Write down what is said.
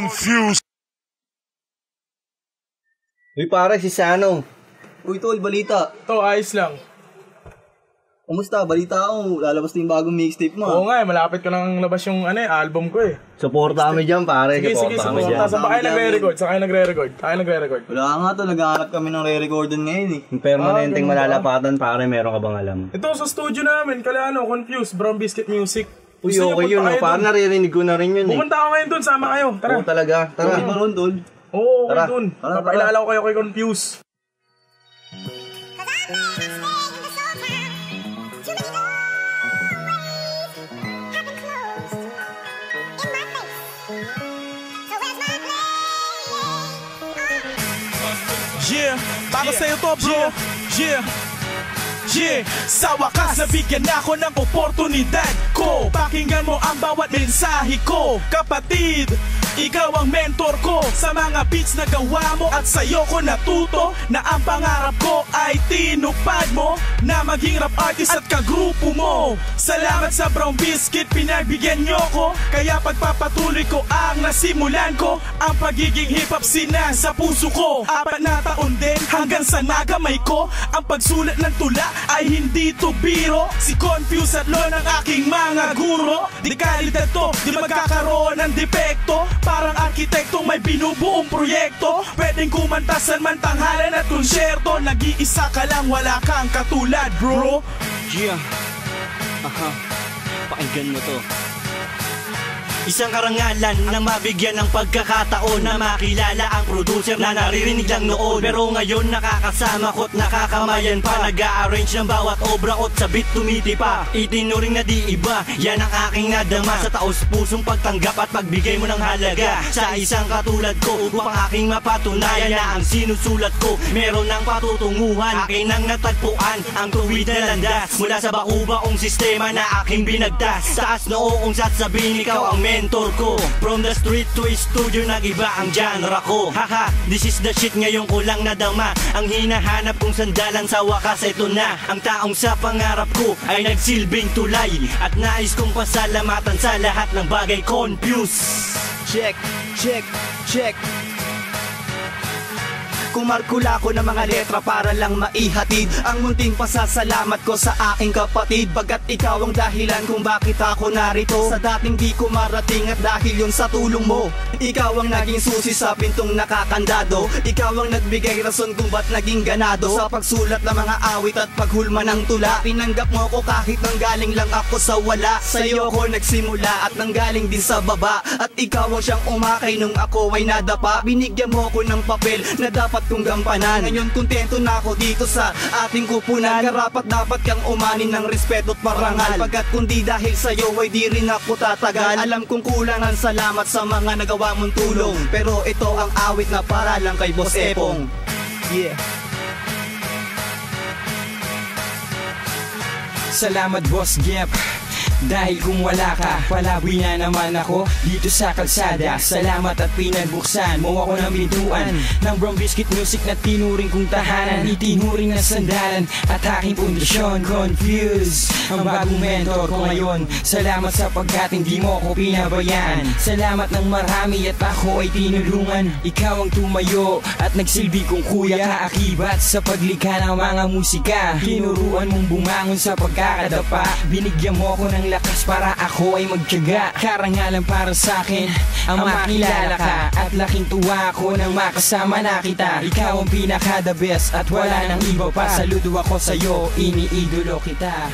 Confused. Uy pare, si Sano. Uy tol, balita. To, ayos lang. Kumusta? Balita ako, lalabas na yung bagong mixtape mo. Oo nga, malapit ko nang labas yung album ko eh. Supporta kami dyan pare. Sige, kami dyan. Saan ba kayo nagre-record? Saan kayo nagre-record? Wala nga to, naghahanap kami ng re-recordan ngayon eh. Yung permanenteng malalapatan pare, meron ka bang alam? Ito sa studio namin, Confused, Brown Biscuit Music. Uy, okay yun, parang naririnig ko na rin yun eh. Pumunta ako ngayon dun, sama kayo, tara. Oo talaga, tara. Okay ba ron tol? Oo, okay Tara. dun. Papakilala ko kayo kay Confused. Yeah, para sa'yo to bro. Yeah. Sa wakas nabigyan ako ng oportunidad ko. Pakinggan mo ang bawat mensahe ko. Kapatid, ikaw ang mentor ko sa mga beats na gawa mo. At sa'yo ko natuto na ang pangarap ko ay tinupad mo, na maging rap artist at kagrupo mo. Salamat sa Brown Biscuit, pinagbigyan nyo ko. Kaya pagpapatuloy ko ang nasimulan ko. Ang pagiging hip-hop sa puso ko. 4 na taon din hanggang sa nagamay ko. Ang pagsulat ng tula ay hindi to biro. Si Confused at Lon ang aking mga guro. Di kalidad to, di magkakaroon ng depekto. Parang arkitektong may binubuong proyekto. Pwedeng kumantasan man tanghalan at konsyerto. Nag-iisa ka lang, wala kang katulad bro. Yeah. Pakinggan mo to. Isang karangalan na mabigyan ng pagkakataon na makilala ang producer na naririnig lang noon. Pero ngayon nakakasama ko't nakakamayan pa. Nag-a-arrange ng bawat obra ko't sa beat tumitipa. Itinuring na di iba, yan ang aking nadama. Sa taos pusong pagtanggap at pagbigay mo ng halaga sa isang katulad ko, upang aking mapatunayan na ang sinusulat ko meron ng patutunguhan. Akin ang natagpuan ang tuwid na landas mula sa bakubaong sistema na aking binagtas. Taas noong sasabihin ikaw ang mentor ko. From the street to studio, nag-iba ang genre ko. Haha, this is the shit, ngayon ko lang nadama. Ang hinahanap kong sandalan sa wakas, ito na. Ang taong sa pangarap ko ay nagsilbing tulay. At nais kong pasalamatan sa lahat ng bagay. Confused. Check. Kumarkula ko ng mga letra para lang maihatid ang munting pasasalamat ko sa aking kapatid. Pagkat ikaw ang dahilan kung bakit ako narito sa dating di ko marating, at dahil yun sa tulong mo. Ikaw ang naging susi sa pintong nakakandado. Ikaw ang nagbigay rason kung ba't naging ganado sa pagsulat ng mga awit at paghulma ng tula. Tinanggap mo ko kahit nanggaling lang ako sa wala. Sa'yo ko nagsimula at nanggaling din sa baba. At ikaw ang siyang umakay nung ako ay nadapa. Binigyan mo ko ng papel na dapat kong gampanan. Ngayon kontento na ako dito sa ating kupunan. Karapat dapat kang umanin ng respeto at parangal. Pagkat kundi dahil sa'yo ay di rin ako tatagal. Alam kong kulangan, salamat sa mga nagawa mong tulong. Pero ito ang awit na para lang kay Boss Epong. Yeah. Salamat Boss Gep, dahil kung wala ka, palaboy na naman ako dito sa kalsada. Salamat at pinagbuksan mo ako ng pintuan ng Brown Biscuit Music na tinuring kong tahanan. Itinuring na sandalan at aking pundasyon. Confused, ang bagong mentor ko ngayon. Salamat sapagkat hindi mo ako pinabayaan. Salamat ng marami at ako ay tinulungan. Ikaw ang tumayo at nagsilbi kong kuya, kaakibat sa paglikha ng mga musika. Tinuruan mong bumangon sa pagkakadapa. Binigyan mo ako ng lakas para ako ay magtiyaga. Karangalan para sa akin ang makilala ka, at laking tuwa ako nang makasama na kita. Ikaw ang pinaka the best at wala nang iba pa. Saludo ako sa'yo, iniidolo kita.